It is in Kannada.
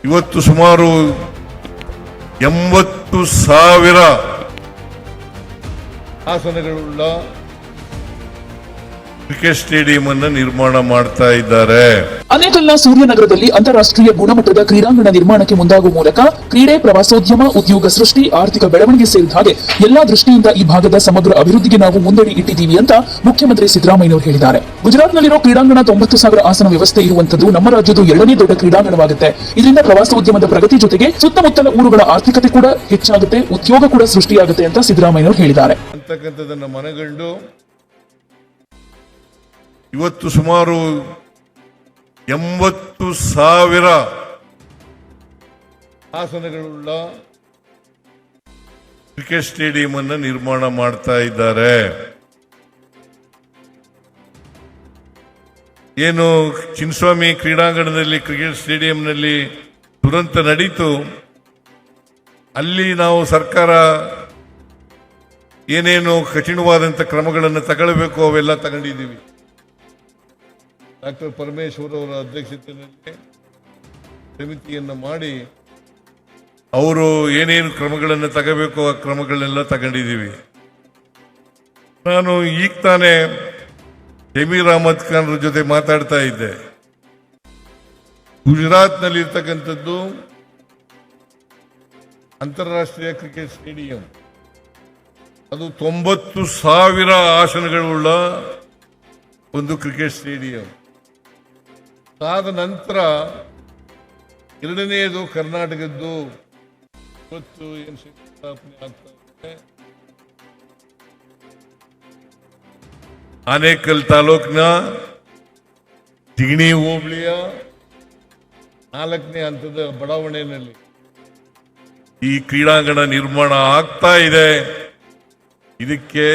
ಇವತ್ತು ಸುಮಾರು 80,000 ಆಸನಗಳುಳ್ಳ ಕ್ರಿಕೆಟ್ ಸ್ಟೇಡಿಯಂ ಅನ್ನು ನಿರ್ಮಾಣ ಮಾಡ್ತಾ ಇದ್ದಾರೆ. ಅನೇಕಲ್ಲ ಸೂರ್ಯನಗರದಲ್ಲಿ ಅಂತಾರಾಷ್ಟ್ರೀಯ ಗುಣಮಟ್ಟದ ಕ್ರೀಡಾಂಗಣ ನಿರ್ಮಾಣಕ್ಕೆ ಮುಂದಾಗುವ ಮೂಲಕ ಕ್ರೀಡೆ, ಪ್ರವಾಸೋದ್ಯಮ, ಉದ್ಯೋಗ ಸೃಷ್ಟಿ, ಆರ್ಥಿಕ ಬೆಳವಣಿಗೆ ಸೇರಿದ ಹಾಗೆ ಎಲ್ಲಾ ದೃಷ್ಟಿಯಿಂದ ಈ ಭಾಗದ ಸಮಗ್ರ ಅಭಿವೃದ್ಧಿಗೆ ನಾವು ಮುನ್ನಡೆ ಇಟ್ಟಿದ್ದೀವಿ ಅಂತ ಮುಖ್ಯಮಂತ್ರಿ ಸಿದ್ದರಾಮಯ್ಯ ಹೇಳಿದ್ದಾರೆ. ಗುಜರಾತ್ನಲ್ಲಿರೋ ಕ್ರೀಡಾಂಗಣ 90,000 ಆಸನ ವ್ಯವಸ್ಥೆ ಇರುವಂತದ್ದು ನಮ್ಮ ರಾಜ್ಯದ 2ನೇ ದೊಡ್ಡ ಕ್ರೀಡಾಂಗಣವಾಗುತ್ತೆ. ಇದರಿಂದ ಪ್ರವಾಸೋದ್ಯಮದ ಪ್ರಗತಿ ಜೊತೆಗೆ ಸುತ್ತಮುತ್ತಲ ಊರುಗಳ ಆರ್ಥಿಕತೆ ಕೂಡ ಹೆಚ್ಚಾಗುತ್ತೆ, ಉದ್ಯೋಗ ಕೂಡ ಸೃಷ್ಟಿಯಾಗುತ್ತೆ ಅಂತ ಸಿದ್ದರಾಮಯ್ಯ ಹೇಳಿದ್ದಾರೆ. ಅಂತಕ್ಕಂಥದ್ದನ್ನು ಮನಗಂಡು ಇವತ್ತು ಸುಮಾರು 80,000 ಆಸನಗಳುಳ್ಳ ಕ್ರಿಕೆಟ್ ಸ್ಟೇಡಿಯಂ ಅನ್ನು ನಿರ್ಮಾಣ ಮಾಡ್ತಾ ಇದ್ದಾರೆ. ಏನು ಚಿನ್ನಸ್ವಾಮಿ ಕ್ರೀಡಾಂಗಣದಲ್ಲಿ ಕ್ರಿಕೆಟ್ ಸ್ಟೇಡಿಯಂನಲ್ಲಿ ದುರಂತ ನಡೀತು, ಅಲ್ಲಿ ನಾವು ಸರ್ಕಾರ ಏನೇನು ಕಠಿಣವಾದಂಥ ಕ್ರಮಗಳನ್ನು ತಗೊಳ್ಬೇಕು ಅವೆಲ್ಲ ತಗೊಂಡಿದ್ದೀವಿ. ಡಾಕ್ಟರ್ ಪರಮೇಶ್ವರ್ ಅವರ ಅಧ್ಯಕ್ಷತೆಯಲ್ಲಿ ಸಮಿತಿಯನ್ನು ಮಾಡಿ ಅವರು ಏನೇನು ಕ್ರಮಗಳನ್ನು ತಗೋಬೇಕು ಆ ಕ್ರಮಗಳನ್ನೆಲ್ಲ ತಗೊಂಡಿದ್ದೀವಿ. ನಾನು ಈಗ ತಾನೇ ಜಮೀರ್ ಅಹಮದ್ ಖಾನ್ ಜೊತೆ ಮಾತಾಡ್ತಾ ಇದ್ದೆ. ಗುಜರಾತ್ನಲ್ಲಿ ಇರ್ತಕ್ಕಂಥದ್ದು ಅಂತಾರಾಷ್ಟ್ರೀಯ ಕ್ರಿಕೆಟ್ ಸ್ಟೇಡಿಯಂ, ಅದು 90,000 ಆಸನಗಳುಳ್ಳ ಒಂದು ಕ್ರಿಕೆಟ್ ಸ್ಟೇಡಿಯಂ. ಅದಾದ ನಂತರ 2ನೇದು ಕರ್ನಾಟಕದ್ದು ಇವತ್ತು ಏನು ಶಂಕುಸ್ಥಾಪನೆ ಆಗ್ತಾ ಇದೆ. ಆನೇಕಲ್ ತಾಲೂಕಿನ ಜಿಗಣಿ ಹೋಬಳಿಯ 4ನೇ ಹಂತದ ಬಡಾವಣೆಯಲ್ಲಿ ಈ ಕ್ರೀಡಾಂಗಣ ನಿರ್ಮಾಣ ಆಗ್ತಾ ಇದೆ. ಇದಕ್ಕೆ